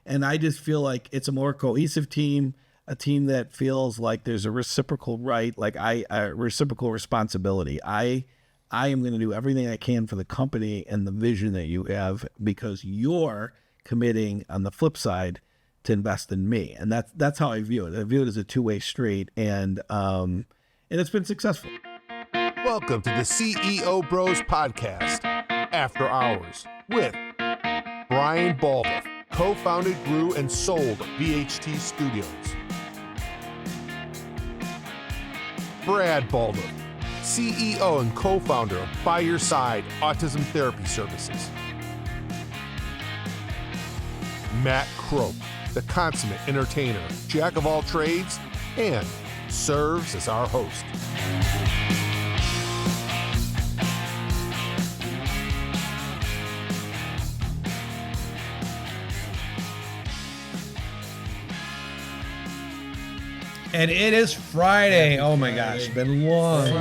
And I just feel like it's a more cohesive team, a team that feels like there's a reciprocal right, like a reciprocal responsibility. I am going to do everything I can for the company and the vision that you have because you're committing on the flip side to invest in me. And that's how I view it. I view it as a two-way street, and it's been successful. Welcome to the CEO Bros Podcast, After Hours, with Brian Baldoff, co-founded, grew, and sold VHT Studios. Brad Baldoff, CEO and co-founder of By Your Side Autism Therapy Services. Matt Croak, the consummate entertainer, jack of all trades, and serves as our host. And it is Friday. Oh my gosh, it's been long.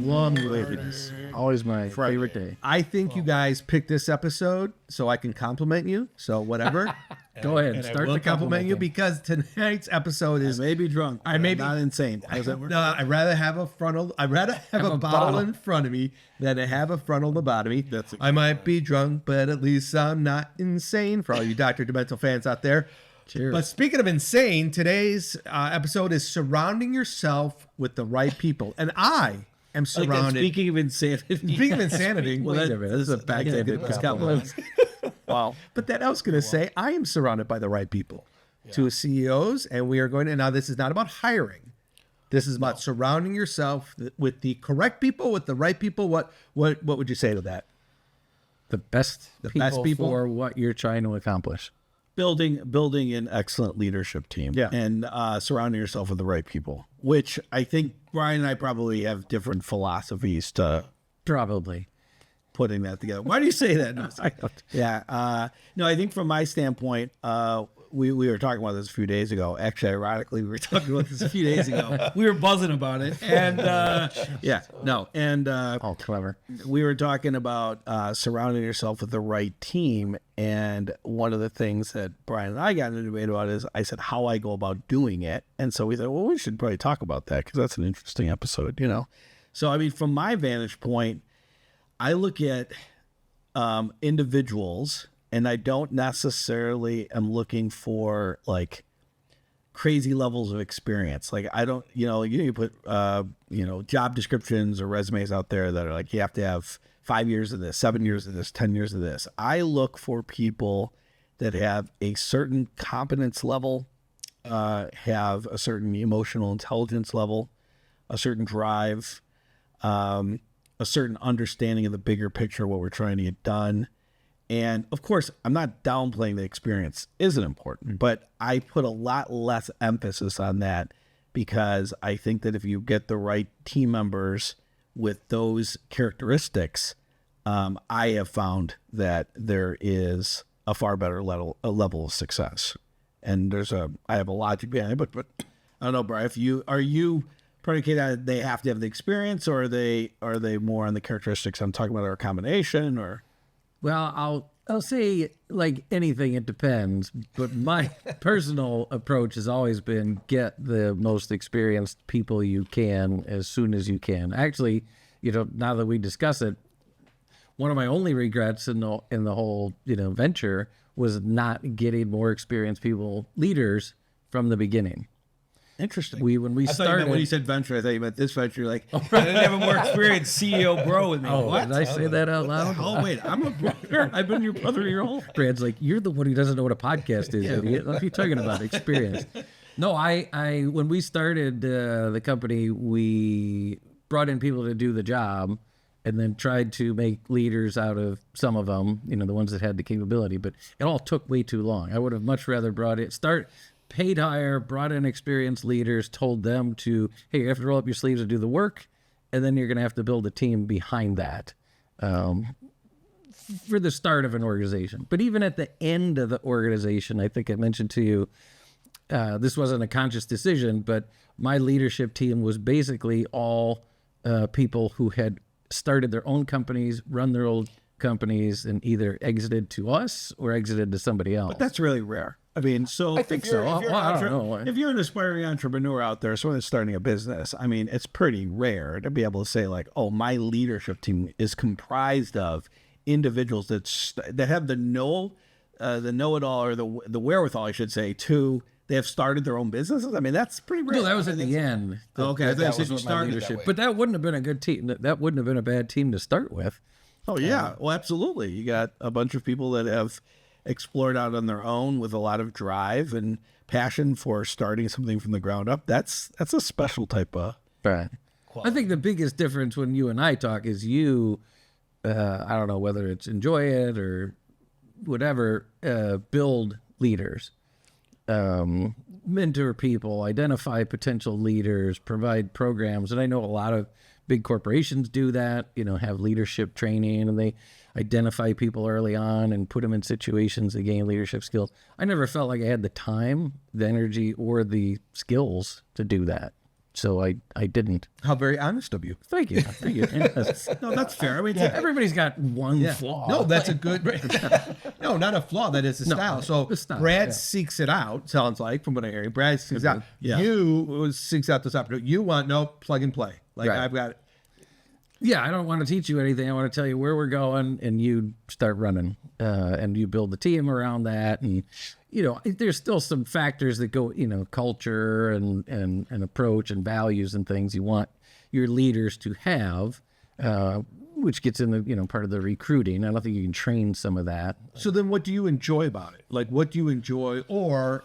Long waitedness. Always my favorite day. I think you guys picked this episode so I can compliment you. So whatever. Go ahead. Start to compliment you because tonight's episode is. I may be drunk. I may be not insane. I'd rather have a frontal. I'd rather have a bottle in front of me than to have a frontal lobotomy. I might be drunk, but at least I'm not insane. For all you Dr. Demento fans out there. Cheers. But speaking of insane, today's episode is surrounding yourself with the right people, and I am surrounded. Speaking of insanity. Speaking of insanity, Wait a minute. This is a backhanded compliment. Wow. But then I was going to say, I am surrounded by the right people, two CEOs, and we are going to, now this is not about hiring. This is about surrounding yourself with the correct people, with the right people. What would you say to that? The best best people for what you're trying to accomplish. Building an excellent leadership team, and surrounding yourself with the right people, which I think Brian and I probably have different philosophies to Probably. putting that together. Why do you say that? No, I don't. yeah. No, I think from my standpoint, we were talking about this a few days ago. Actually, ironically, we were talking about this a few days ago. We were buzzing about it. And All clever. we were talking about surrounding yourself with the right team. And one of the things that Brian and I got into a debate about is I said how I go about doing it. And so we thought, well, we should probably talk about that because that's an interesting episode, you know? So, I mean, from my vantage point, I look at individuals, and I don't necessarily am looking for like crazy levels of experience. Like I don't, you put, job descriptions or resumes out there that are like, you have to have 5 years of this, 7 years of this, 10 years of this. I look for people that have a certain competence level, have a certain emotional intelligence level, a certain drive, a certain understanding of the bigger picture, what we're trying to get done. And of course, I'm not downplaying the experience isn't important, but I put a lot less emphasis on that because I think that if you get the right team members with those characteristics, I have found that there is a far better level of success. And I have a logic behind it, but I don't know, Brian, are you predicated on they have to have the experience, or are they more on the characteristics I'm talking about, or a combination, or? Well, I'll say like anything, it depends. But my personal approach has always been get the most experienced people you can as soon as you can. Actually, now that we discuss it, one of my only regrets in the whole venture was not getting more experienced people, leaders, from the beginning. Interesting. When we started, when you said venture, I thought you meant this venture. You're like, I didn't have a more experienced CEO bro with me. Oh, what? did I say that out loud? Oh, wait, I'm a brother. I've been your brother your whole. Brad's like, you're the one who doesn't know what a podcast is, idiot. What are you talking about? Experience. No, I when we started the company, we brought in people to do the job and then tried to make leaders out of some of them, the ones that had the capability. But it all took way too long. I would have much rather paid hire, brought in experienced leaders, told them to, hey, you have to roll up your sleeves and do the work, and then you're going to have to build a team behind that for the start of an organization. But even at the end of the organization, I think I mentioned to you, this wasn't a conscious decision, but my leadership team was basically all people who had started their own companies, run their own companies and either exited to us or exited to somebody else. But that's really rare. I mean, so I think so. Well, I don't know. If you're an aspiring entrepreneur out there, someone that's starting a business, I mean, it's pretty rare to be able to say like, oh, my leadership team is comprised of individuals that have the know-it-all, or the wherewithal, I should say, to they have started their own businesses. I mean, that's pretty rare. No, that was at the end. Okay, I thought you said you what my started that leadership. way. But that wouldn't have been a good team. That wouldn't have been a bad team to start with. Oh yeah, well, absolutely. You got a bunch of people that have explored out on their own with a lot of drive and passion for starting something from the ground up. That's a special type of. Right. I think the biggest difference when you and I talk is you, I don't know whether it's enjoy it or whatever, build leaders, mentor people, identify potential leaders, provide programs. And I know a lot of big corporations do that, have leadership training, and they identify people early on and put them in situations to gain leadership skills. I never felt like I had the time, the energy, or the skills to do that. So I didn't. How very honest of you. Thank you. Thank you. Yes. No, that's fair. I mean, Everybody's got one flaw. No, that's a good. No, not a flaw. That is a style. So the style, Brad yeah. seeks it out. Sounds like from what I'm hearing, Brad seeks out. Yeah. You seeks out this opportunity. You want plug and play. Like Right. I've got. Yeah, I don't want to teach you anything. I want to tell you where we're going, and you start running, and you build the team around that. And there's still some factors that go, culture and approach and values and things you want your leaders to have, which gets in the part of the recruiting. I don't think you can train some of that. So then, what do you enjoy about it? Like, what do you enjoy, or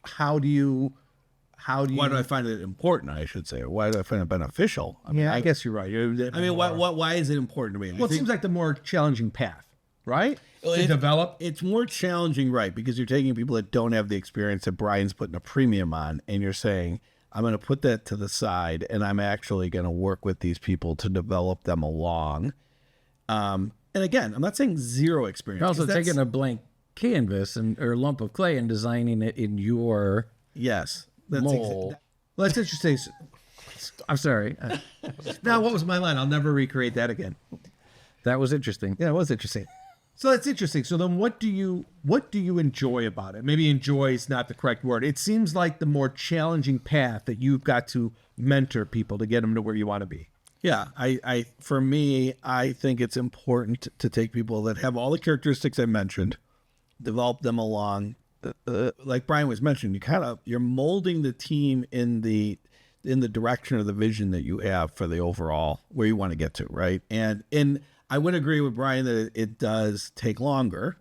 how do you? why do I find it important? I should say, or why do I find it beneficial? I mean, I guess you're right. I mean, why is it important to me? Well, it seems like the more challenging path, right? To It- develop. It's more challenging, right? Because you're taking people that don't have the experience that Brian's putting a premium on, and you're saying, I'm going to put that to the side, and I'm actually going to work with these people to develop them along. And again, I'm not saying zero experience. You're also 'cause that's- taking a blank canvas or a lump of clay and designing it in your yes, that's mold. Well, that's interesting. I'm sorry. Now, what was my line? I'll never recreate that again. That was interesting. Yeah, it was interesting. So that's interesting. So then what do you enjoy about it? Maybe enjoy is not the correct word. It seems like the more challenging path that you've got to mentor people to get them to where you want to be. Yeah, for me, I think it's important to take people that have all the characteristics I mentioned, develop them along. Like Brian was mentioning, you're molding the team in the direction of the vision that you have for the overall where you want to get to, right? And I would agree with Brian that it does take longer,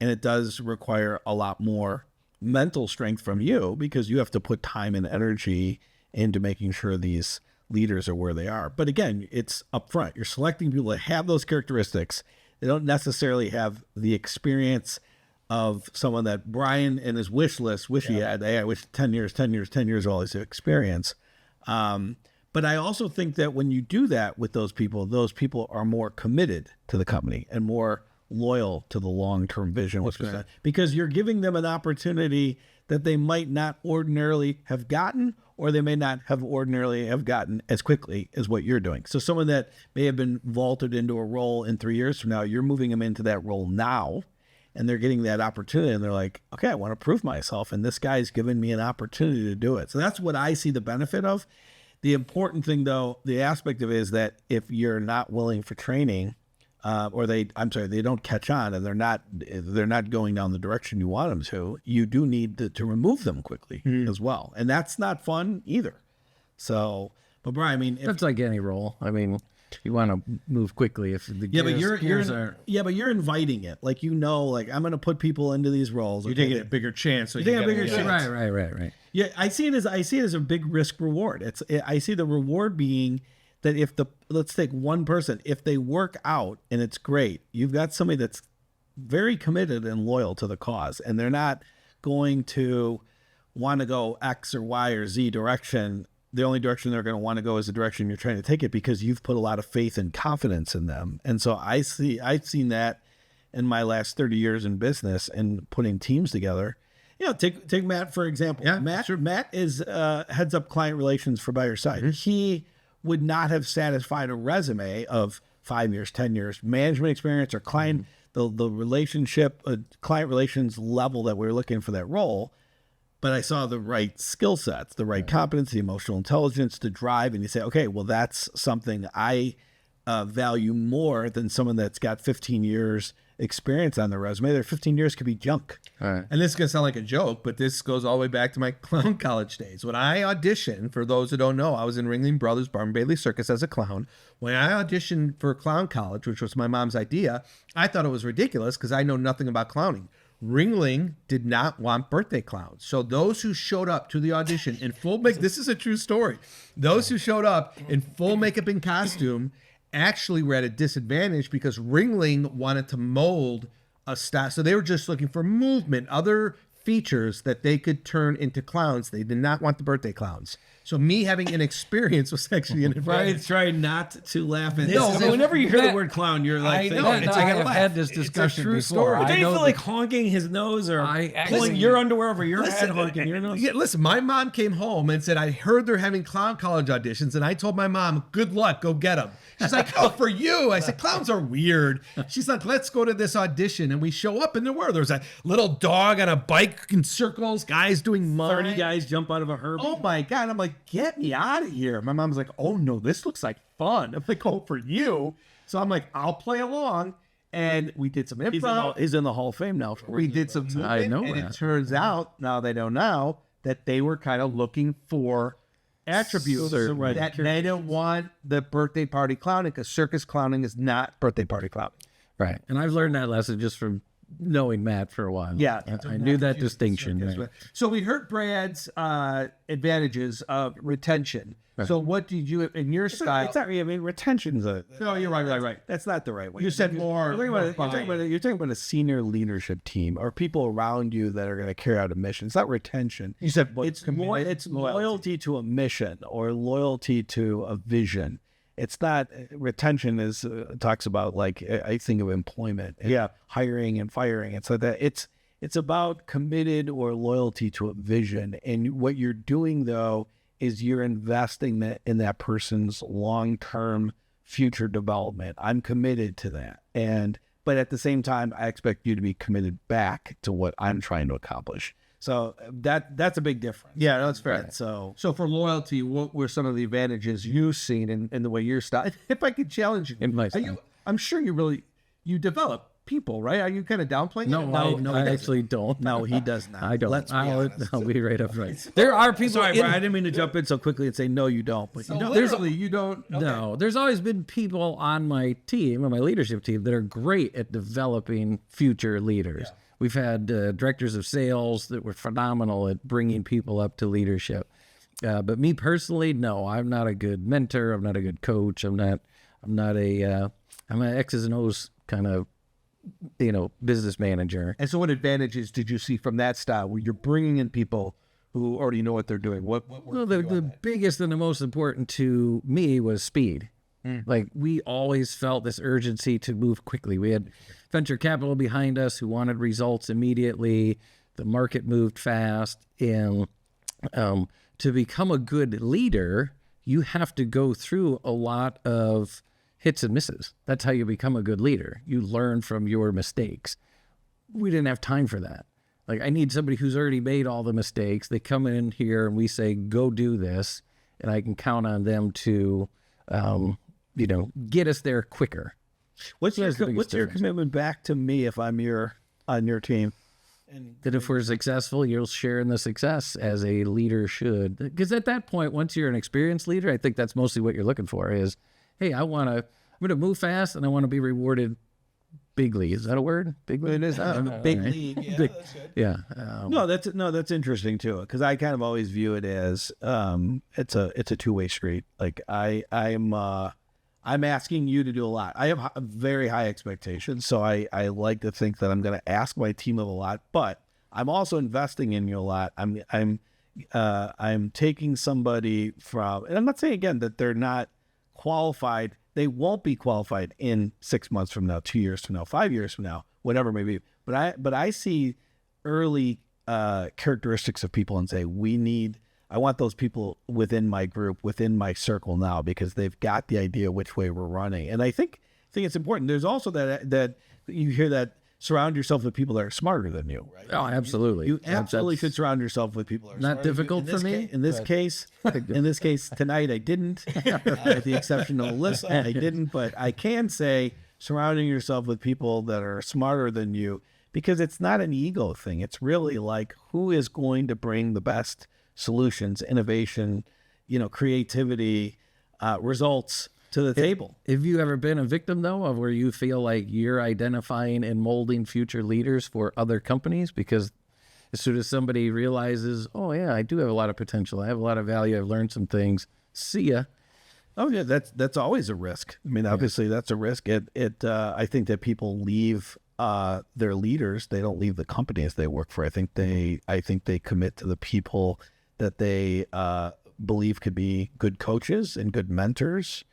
and it does require a lot more mental strength from you, because you have to put time and energy into making sure these leaders are where they are. But again, it's upfront. You're selecting people that have those characteristics. They don't necessarily have the experience of someone that Brian in his wish list he had. Hey, I wish 10 years of all his experience. But I also think that when you do that with those people are more committed to the company and more loyal to the long-term vision, because you're giving them an opportunity that they might not ordinarily have gotten, or they may not have ordinarily have gotten as quickly as what you're doing. So someone that may have been vaulted into a role in 3 years from now, you're moving them into that role now, and they're getting that opportunity, and they're like, okay, I want to prove myself, and this guy's given me an opportunity to do it. So that's what I see the benefit of. The important thing, though, the aspect of it is that if you're not willing for training, or they don't catch on, and they're not going down the direction you want them to, you do need to remove them quickly as well, and that's not fun either. So, but Brian, I mean, That's like any role. I mean, you want to move quickly if the gears are. but you're inviting it, like I'm going to put people into these roles. You're taking a bigger chance. So You're taking a bigger chance. Right. Yeah, I see it as a big risk reward. I see the reward being that let's take one person, if they work out and it's great, you've got somebody that's very committed and loyal to the cause, and they're not going to want to go X or Y or Z direction. The only direction they're going to want to go is the direction you're trying to take it, because you've put a lot of faith and confidence in them. And so I've seen that in my last 30 years in business and putting teams together. Take Matt, for example. Yeah, Matt is heads up client relations for By Your Side. He would not have satisfied a resume of 5 years, 10 years, management experience or client, the relationship, client relations level that we were looking for that role. But I saw the right skill sets, the right competency, emotional intelligence to drive. And you say, okay, well, that's something I value more than someone that's got 15 years experience on their resume. Their 15 years could be junk. And this is going to sound like a joke, but this goes all the way back to my clown college days. When I auditioned, for those who don't know, I was in Ringling Brothers Barnum Bailey Circus as a clown. When I auditioned for clown college, which was my mom's idea, I thought it was ridiculous because I know nothing about clowning. Ringling did not want birthday clowns. So those who showed up to the audition in full makeup, this is a true story. Those who showed up in full makeup and costume actually were at a disadvantage because Ringling wanted to mold a style. So they were just looking for movement, other features that they could turn into clowns. They did not want the birthday clowns. So me having an experience was actually an advantage. Brian's trying not to laugh at this. No, Whenever you hear that- the word clown, you're like, I know, thinking, it's I like a have laugh. had this It's a discussion true before. story. Don't I you know feel like honking his nose or pulling your underwear over your head, honking your nose? Yeah, listen, my mom came home and said, I heard they're having clown college auditions. And I told my mom, good luck, go get them. She's like, oh, for you. I said, clowns are weird. She's like, let's go to this audition. And we show up and there was a little dog on a bike in circles, guys doing mime. 30 guys jump out of a Herbie. Oh my God. I'm like, get me out of here. My mom's like, oh no, this looks like fun. I'm like, oh, for you. So I'm like, I'll play along. And we did some improv. He's in the Hall of Fame now. We did some movement, I know and that. it turns out, now they know now, that they were kind of looking for attributes that they don't want the birthday party clowning, because circus clowning is not birthday party clowning. Right. And I've learned that lesson just from knowing Matt for a while. Yeah. I knew that distinction. Right. So we heard Brad's advantages of retention. So what did you, in your style? It's not, I mean, retention's a. No, you're right. That's not the right way. You said more. You're talking about a senior leadership team or people around you that are going to carry out a mission. It's not retention. You said It's loyalty to a mission or loyalty to a vision. It's not retention is talks about, like, I think of employment, and hiring and firing, and so that it's about committed or loyalty to a vision. And what you're doing though is you're investing in that person's long-term future development. I'm committed to that, but at the same time, I expect you to be committed back to what I'm trying to accomplish. So that's a big difference. Yeah, that's fair. Right? So for loyalty, what were some of the advantages you've seen in the way you're style? If I could challenge you, In my style. I'm sure you develop people, right? Are you kind of downplaying it? No, I actually don't. no, he does not. I don't. I'll be right up Right. There are people. Sorry, Brian, I didn't mean to jump in so quickly and say no, you don't. But you No, don't. literally, you don't. Okay. No, there's always been people on my team, on my leadership team, that are great at developing future leaders. Yeah. We've had directors of sales that were phenomenal at bringing people up to leadership. But me personally, no, I'm not a good mentor. I'm not a good coach. I'm an X's and O's kind of, business manager. And so what advantages did you see from that style where you're bringing in people who already know what they're doing? What Well, the biggest and the most important to me was speed. Like, we always felt this urgency to move quickly. We had venture capital behind us who wanted results immediately. The market moved fast. And to become a good leader, you have to go through a lot of hits and misses. That's how you become a good leader. You learn from your mistakes. We didn't have time for that. Like, I need somebody who's already made all the mistakes. They come in here and we say, go do this. And I can count on them to, get us there quicker. What's your difference. commitment back to me if I'm on your team? That if we're successful, you'll share in the success as a leader should. Because at that point, once you're an experienced leader, I think that's mostly what you're looking for is, hey, I'm going to move fast and I want to be rewarded bigly. Is that a word? Bigly? It is. Big league. Yeah, that's good. Yeah. That's interesting too, because I kind of always view it as it's a two-way street. Like I'm asking you to do a lot. I have very high expectations, so I like to think that I'm going to ask my team of a lot, but I'm also investing in you a lot. I'm taking somebody from, and I'm not saying again that they're not qualified. They won't be qualified in 6 months from now, 2 years from now, 5 years from now, whatever it may be. But I see early characteristics of people and say, I want those people within my group, within my circle now, because they've got the idea which way we're running. And I think think it's important. There's also that you hear that surround yourself with people that are smarter than you, right? Oh, absolutely. You absolutely should surround yourself with people that are Not smarter than you. difficult for me. In this case, tonight I didn't, with the exception of Alyssa, I didn't. But I can say surrounding yourself with people that are smarter than you, because it's not an ego thing. It's really like, who is going to bring the best solutions, innovation, creativity, results to the table. Have you ever been a victim, though, of where you feel like you're identifying and molding future leaders for other companies? Because as soon as somebody realizes, oh, yeah, I do have a lot of potential, I have a lot of value, I've learned some things, see ya. Oh, yeah, that's always a risk. I mean, obviously, that's a risk. I think that people leave their leaders. They don't leave the companies they work for. I think they commit to the people that they believe could be good coaches and good mentors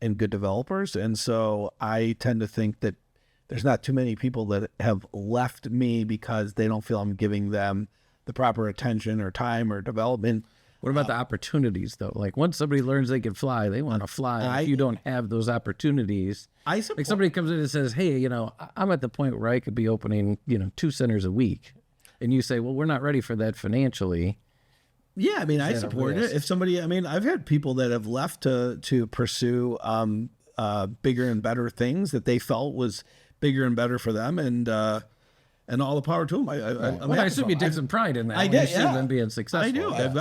and good developers. And so I tend to think that there's not too many people that have left me because they don't feel I'm giving them the proper attention or time or development. What about the opportunities, though? Like, once somebody learns they can fly, they want to fly. If you don't have those opportunities, like somebody comes in and says, hey, I'm at the point where I could be opening, 2 centers a week. And you say, well, we're not ready for that financially. Yeah, I mean, I support it. If somebody, I've had people that have left to pursue bigger and better things that they felt was bigger and better for them, and all the power to them. I assume you take some pride in that. I did. You see them being successful. I do. Yeah.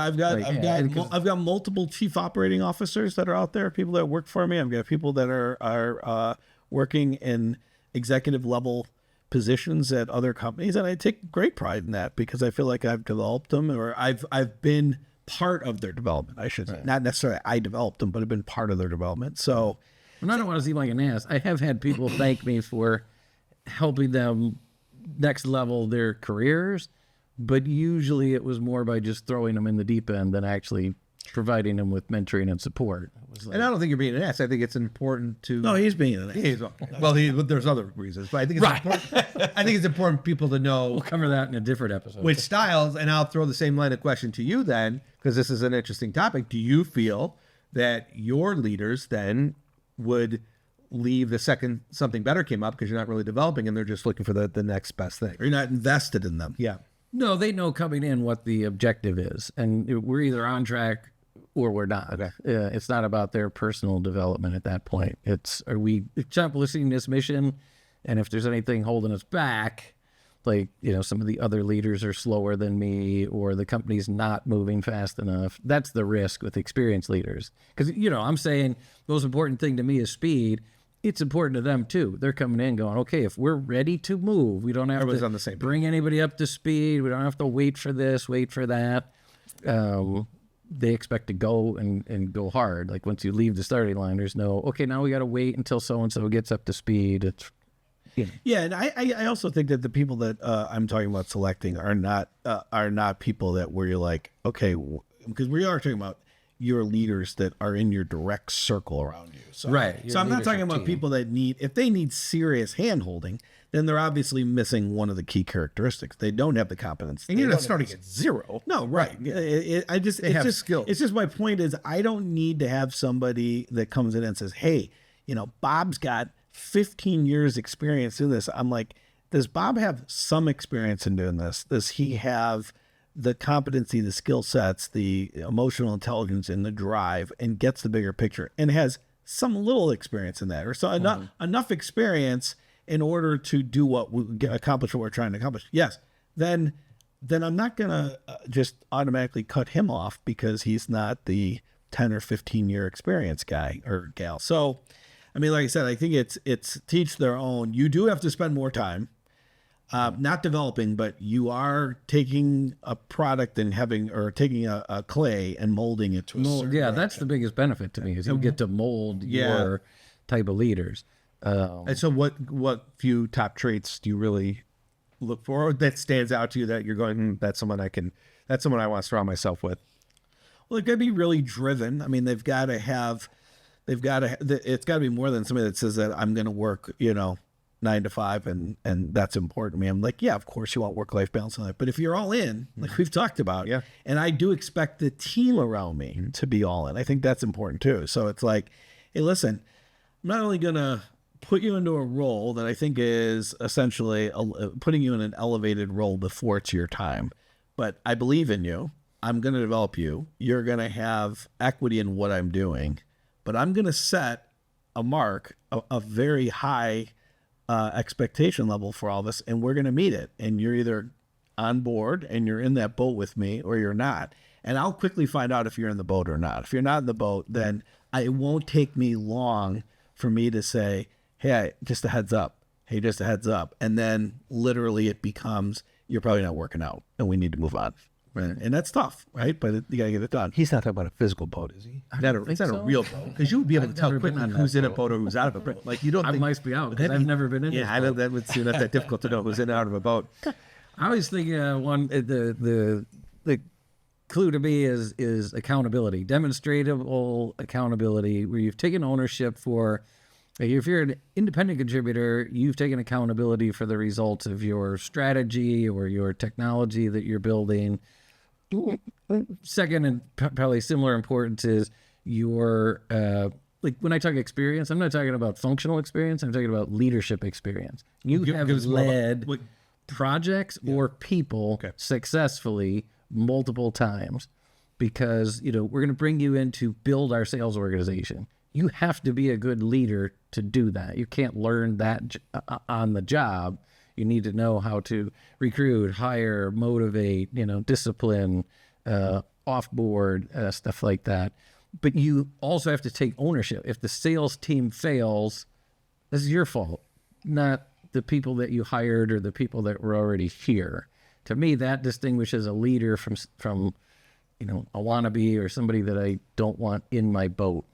I've got multiple chief operating officers that are out there. People that work for me. I've got people that are working in executive level positions at other companies, and I take great pride in that because I feel like I've developed them, or I've been part of their development. I should say, not necessarily I developed them, but I've been part of their development. So, and I don't want to seem like an ass. I have had people thank me for helping them next level their careers, but usually it was more by just throwing them in the deep end than actually providing them with mentoring and support. And I don't think you're being an ass. I think it's important to. No, he's being an ass. There's other reasons, but I think it's important. I think it's important people to know. We'll cover that in a different episode. Which styles, and I'll throw the same line of question to you then, because this is an interesting topic. Do you feel that your leaders then would leave the second something better came up because you're not really developing and they're just looking for the next best thing? Or you're not invested in them. Yeah. No, they know coming in what the objective is, and we're either on track or we're not. Okay. It's not about their personal development at that point. It's, are we accomplishing this mission? And if there's anything holding us back, like, some of the other leaders are slower than me, or the company's not moving fast enough, that's the risk with experienced leaders. Because, I'm saying the most important thing to me is speed. It's important to them too. They're coming in going, okay, if we're ready to move, we don't have Everyone's to on the same page. Bring anybody up to speed. We don't have to wait for this, wait for that. They expect to go and go hard. Like, once you leave the starting line, there's no, okay, now we got to wait until so-and-so gets up to speed. It's, Yeah, and I also think that the people that I'm talking about selecting are not people that where you're like, okay, because we are talking about your leaders that are in your direct circle around you. So, right. So I'm not talking about people that if they need serious hand-holding, then they're obviously missing one of the key characteristics. They don't have the competence. And you're not starting at zero. No, right. They have skills. It's just my point is I don't need to have somebody that comes in and says, hey, Bob's got 15 years experience in this. I'm like, does Bob have some experience in doing this? Does he have the competency, the skill sets, the emotional intelligence, and the drive, and gets the bigger picture, and has some little experience in that, or so enough experience in order to do accomplish what we're trying to accomplish? Yes, then I'm not gonna just automatically cut him off because he's not the 10 or 15 year experience guy or gal. So, like I said, I think it's teach their own. You do have to spend more time. Not developing, but you are taking a product and taking a clay and molding it to a certain direction. That's the biggest benefit to me is you get to mold your type of leaders. And so what few top traits do you really look for that stands out to you that you're going, that's someone I want to surround myself with? Well, they've got to be really driven. It's got to be more than somebody that says that I'm going to work, 9 to 5 and that's important to me. I'm like, yeah, of course you want work-life balance in life, but if you're all in, like we've talked about, and I do expect the team around me to be all in, I think that's important too. So it's like, hey, listen, I'm not only gonna put you into a role that I think is essentially putting you in an elevated role before it's your time. But I believe in you. I'm going to develop you. You're going to have equity in what I'm doing. But I'm going to set a mark, a very high expectation level for all this, and we're going to meet it. And you're either on board and you're in that boat with me, or you're not. And I'll quickly find out if you're in the boat or not. If you're not in the boat, then it won't take me long for me to say, hey, just a heads up. Hey, just a heads up. And then literally it becomes, you're probably not working out and we need to move on. Right? And that's tough, right? But you got to get it done. He's not talking about a physical boat, is he? It's not a real boat. Because you would be able to tell never been quickly on who's that in a boat. boat or who's out of a boat. Like, you don't I think... might be out because I've never been in. Yeah, I know that would seem not that difficult to know who's in and out of a boat. I always think the clue to me is accountability, demonstrable accountability, where you've taken ownership for. If you're an independent contributor, you've taken accountability for the results of your strategy or your technology that you're building. Second, and probably similar importance, is your like when I talk experience, I'm not talking about functional experience. I'm talking about leadership experience. You have led projects or people successfully multiple times, because we're going to bring you in to build our sales organization. You have to be a good leader to do that. You can't learn that on the job. You need to know how to recruit, hire, motivate, discipline, off-board, stuff like that. But you also have to take ownership. If the sales team fails, this is your fault, not the people that you hired or the people that were already here. To me, that distinguishes a leader from a wannabe or somebody that I don't want in my boat.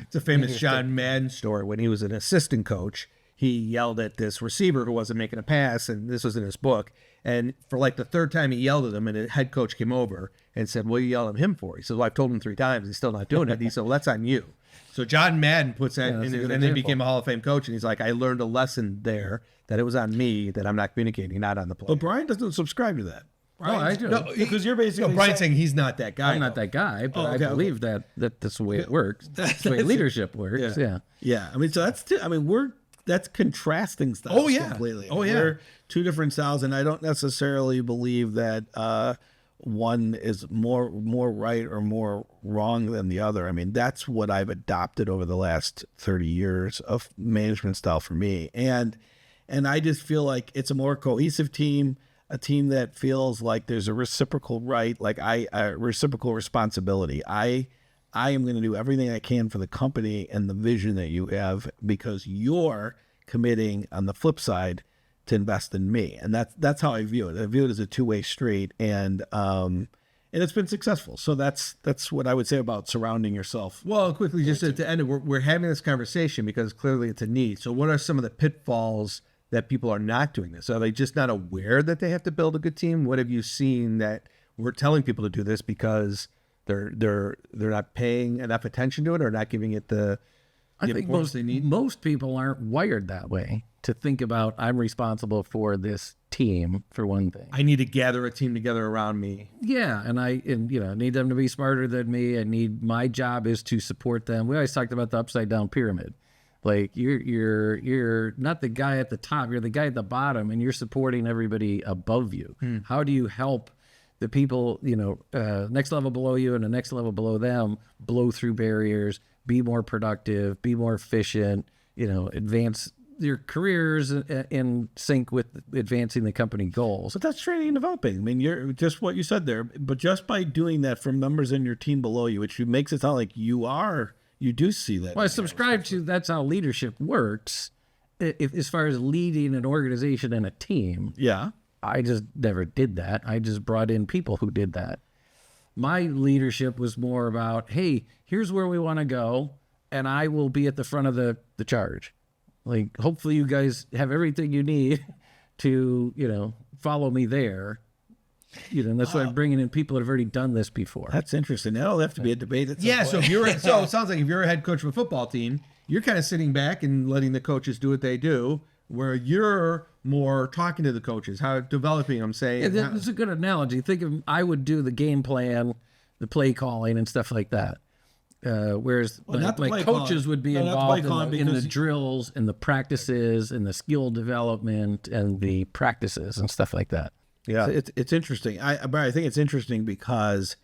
It's a famous John Madden story. When he was an assistant coach, he yelled at this receiver who wasn't making a pass, and this was in his book. And for like the third time, he yelled at him, and the head coach came over and said, "What are you yelling at him for?" He said, "Well, I've told him 3 times. He's still not doing it." He said, "Well, that's on you." So John Madden puts that in, and then became a Hall of Fame coach. And he's like, "I learned a lesson there that it was on me that I'm not communicating, not on the player." But Brian doesn't subscribe to that. I do. No, because you're basically Brian's saying he's not that guy. I'm not that guy, but I believe that that's the way it works. That's the way leadership works. Yeah. Yeah. I mean, so that's that's contrasting styles. Oh, yeah. Completely. Oh, yeah. We're 2 different styles, and I don't necessarily believe that one is more right or more wrong than the other. I mean, that's what I've adopted over the last 30 years of management style for me. And I just feel like it's a more cohesive team, a team that feels like there's a reciprocal right, like a reciprocal responsibility. I am going to do everything I can for the company and the vision that you have, because you're committing on the flip side to invest in me. And that's how I view it. I view it as a 2-way street, and it's been successful. So that's what I would say about surrounding yourself. Well, quickly, just to end it, we're having this conversation because clearly it's a need. So what are some of the pitfalls that people are not doing this? Are they just not aware that they have to build a good team? What have you seen that we're telling people to do this because they're not paying enough attention to it, or not giving it the I think most people aren't wired that way, to think about, I'm responsible for this team, for one thing. I need to gather a team together around me. Yeah, and I need them to be smarter than me. My job is to support them. We always talked about the upside down pyramid. Like you're not the guy at the top, you're the guy at the bottom, and you're supporting everybody above you. How do you help the people, next level below you and the next level below them blow through barriers, be more productive, be more efficient, advance your careers in sync with advancing the company goals? But that's training and developing. I mean, you're just what you said there. But just by doing that from members in your team below you, which makes it sound like you do see that. Well, I subscribe to that's how leadership works. As far as leading an organization and a team, yeah, I just never did that. I just brought in people who did that. My leadership was more about, hey, here's where we want to go, and I will be at the front of the charge. Like, hopefully you guys have everything you need to, follow me there. And that's why I'm bringing in people that have already done this before. That's interesting. That'll have to be a debate. Yeah. So it sounds like if you're a head coach of a football team, you're kind of sitting back and letting the coaches do what they do, where you're more talking to the coaches, how developing them, saying. Yeah, that's a good analogy. Think of, I would do the game plan, the play calling and stuff like that. Whereas not the like play coaches calling. would be No, not the involved play calling in the because- drills and the practices and the skill development and the practices and stuff like that. Yeah. So it's interesting. But I think it's interesting because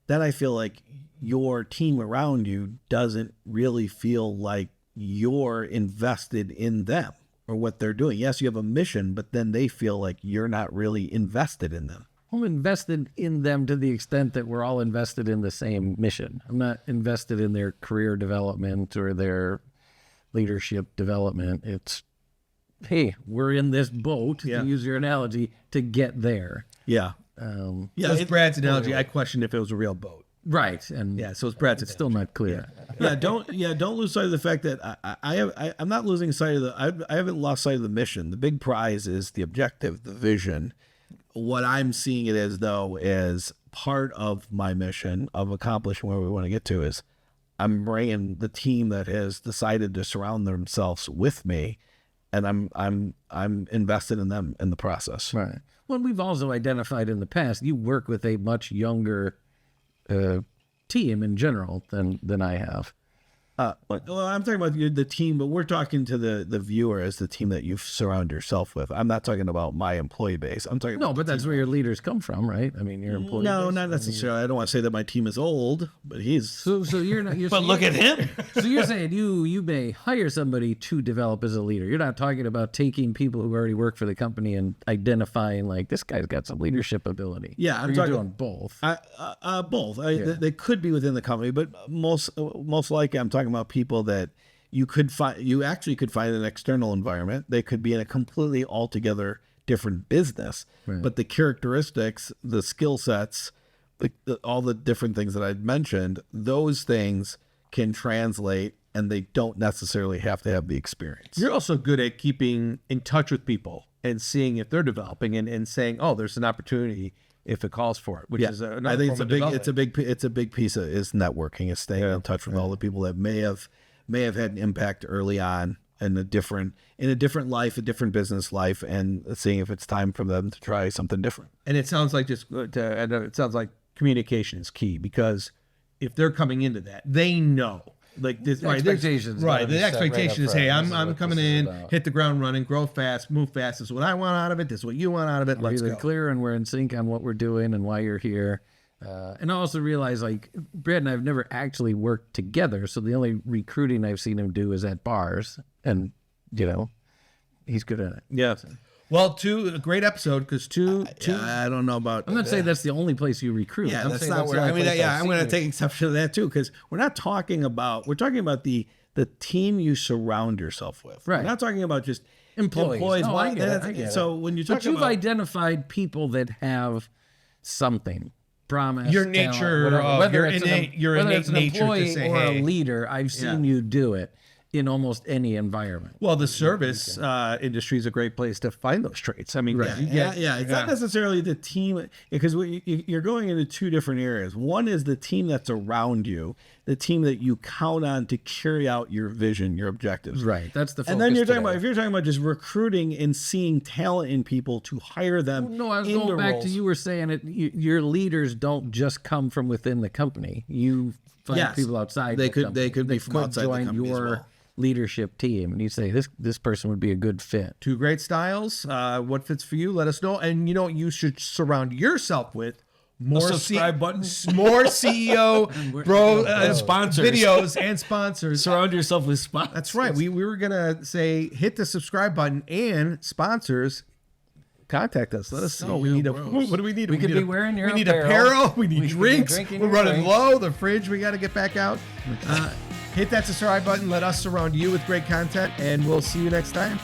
then I feel like your team around you doesn't really feel like you're invested in them or what they're doing. Yes, you have a mission, but then they feel like you're not really invested in them. I'm invested in them to the extent that we're all invested in the same mission. I'm not invested in their career development or their leadership development. It's, hey, we're in this boat, Yeah. to use your analogy, to get there. Yeah. Yeah, it's Brad's analogy. I questioned if it was a real boat. Right. And Yeah, so it's Brad's it's still not clear. Don't lose sight of the fact that I'm not losing sight of I haven't lost sight of the mission. The big prize is the objective, the vision. What I'm seeing it as though is part of my mission of accomplishing where we want to get to is I'm bringing the team that has decided to surround themselves with me, and I'm invested in them in the process. Right. Well, we've also identified in the past, you work with a much younger team in general than I have. Well, I'm talking about the team, but we're talking to the viewer as the team that you surround yourself with. I'm not talking about my employee base. I'm talking No, about but that's where your leaders come from, right? I mean, your employees. no, not necessarily. I don't want to say that my team is old, but he's. So you're not. You're, But look at him. So you're saying you may hire somebody to develop as a leader. You're not talking about taking people who already work for the company and identifying like this guy's got some leadership ability. Yeah, I'm Or you're talking- doing both. Both. They could be within the company, but most likely I'm talking about people that you could find. You actually could find in an external environment. They could be in a completely altogether different business, but the characteristics, the skill sets, all the different things that I'd mentioned, those things can translate, and they don't necessarily have to have the experience. You're also good at keeping in touch with people and seeing if they're developing and saying, oh, there's an opportunity if it calls for it, which is another I think form of development. it's a big piece of is networking, is staying in touch with all the people that may have had an impact early on in a different life, a different business life, and seeing if it's time for them to try something different. And it sounds like it sounds like communication is key, because if they're coming into that, they know. Like this, The right? expectations Right. gotta be The set right expectation up is, hey, front. This is I'm what coming this is in, about. hit the ground running, grow fast, move fast. This is what I want out of it. This is what you want out of it. We're Let's either go. clear and we're in sync on what we're doing and why you're here. And I also realize, like, Brad and I have never actually worked together, so the only recruiting I've seen him do is at bars, and he's good at it. Yeah. Well, a great episode, because I don't know about. I'm not saying that's the only place you recruit. Yeah, I'm that's saying not that's where. the I only mean, place I've I'm going to seen take exception to that too, because we're talking about the team you surround yourself with. Right. We're not talking about just Employees. No, Why- I get it, I get so when you it. talk But you've about identified people that have something. Promise, Your talent, nature whatever. of Whether your it's innate- your whether innate it's an nature to employee say, or hey. a leader, I've seen you do it in almost any environment. well, the service industry is a great place to find those traits. I mean, It's not necessarily the team, because you're going into two different areas. One is the team that's around you, the team that you count on to carry out your vision, your objectives. Right. That's the focus. And then you're talking today. about, if you're talking about just recruiting and seeing talent in people to hire them. No, I was into going back roles. to you were saying it. Your leaders don't just come from within the company. You find Yes. people outside. They the could- company. they could be from outside the join company as your well. leadership team, and you say this person would be a good fit. Two great styles. What fits for you? Let us know. And you know what you should surround yourself with? More subscribe buttons. More CEO bro sponsors. videos and sponsors. Surround yourself with sponsors. That's right. We were gonna say hit the subscribe button, and sponsors contact us. Let us know. We need what do we need? We could be wearing your We need apparel. apparel. We need We could be drinks. drinking We're your running drinks. low. The fridge we got to get back out. Hit that subscribe button. Let us surround you with great content, and we'll see you next time.